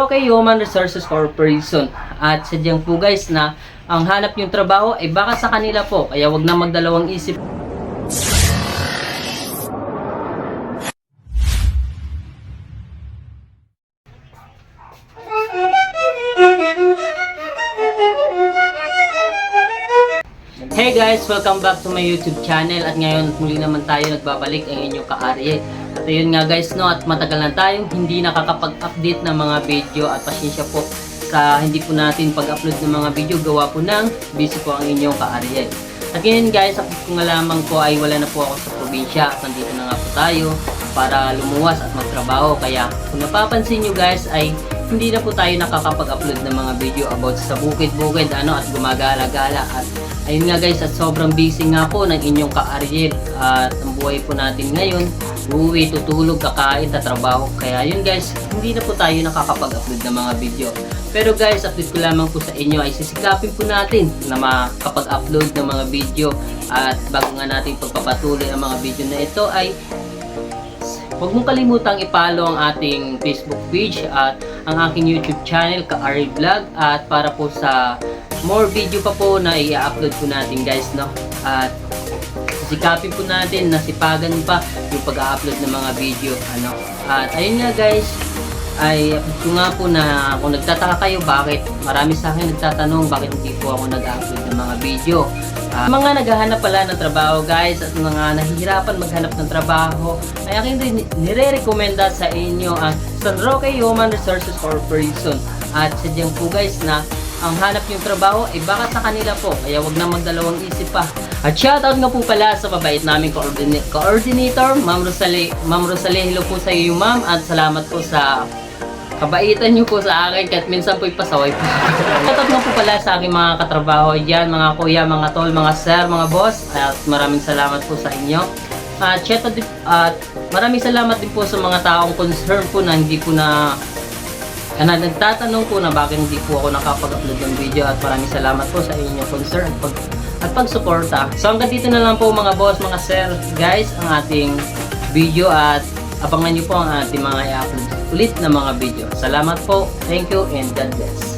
Roque Human Resources Corporation. At sadyang po guys na ang hanap yung trabaho ay baka sa kanila po, kaya wag na magdalawang isip. Hey guys! Welcome back to my YouTube channel. At ngayon muli naman tayo nagbabalik ang inyong ka-Arye. At ayun nga guys, no, at matagal na tayong hindi nakakapag-update ng mga video. At pasensya po sa hindi po natin pag-upload ng mga video. Gawa po ng busy po ang inyong ka-Arye. At ngayon guys, kung lamang po ay wala na po ako sa probinsya. At nandito na nga po tayo para lumuwas at magtrabaho. Kaya kung napapansin nyo guys ay hindi na po tayo nakakapag-upload ng mga video about sa bukid-bukid at gumagala-gala. At ayun nga guys, at sobrang busy nga po ng inyong ka-Ariel. At ang buhay po natin ngayon, uwi, tutulog, kakain, tatrabaho. Kaya yun guys, hindi na po tayo nakakapag-upload ng mga video. Pero guys, update ko lamang po sa inyo ay sisikapin po natin na makapag-upload ng mga video. At bago nga natin pagpapatuloy ang mga video na ito ay huwag mong kalimutang i-follow ang ating Facebook page at ang aking YouTube channel, ka-Arye Vlog. At para po sa more video pa po na i-upload po natin guys, no? At sikapin po natin na sipagan pa yung pag-upload ng mga video, At ayun nga guys, ay ito nga po na kung nagtataka kayo bakit marami sa akin nagtatanong bakit hindi po ako nag-upload ng mga video. Mga naghahanap pala ng trabaho guys at mga nahihirapan maghanap ng trabaho ay aking nire-recommenda sa inyo ang San Roque Human Resources Corporation. At sadyang po guys na ang hanap yung trabaho ay baka sa kanila po, kaya wag na magdalawang isip pa. At shoutout nga po pala sa mabait naming coordinator, Ma'am Rosalie. Ma'am Rosalie, hello po sa iyo ma'am at salamat po sa kabaitan nyo po sa akin kahit minsan po'y pasaway po. Shoutout nga po pala sa aking mga katrabaho dyan, mga kuya, mga tol, mga sir, mga boss. At maraming salamat po sa inyo. At maraming salamat din po sa mga taong concern po na hindi po na nagtatanong po na bakit hindi po ako nakapag-upload ng video. At maraming salamat po sa inyong concern at pagsuporta. So hanggang dito na lang po mga boss, mga sir, guys, ang ating video. At abangan nyo po ang ating mga i-upload ulit na mga video. Salamat po, thank you, and God bless.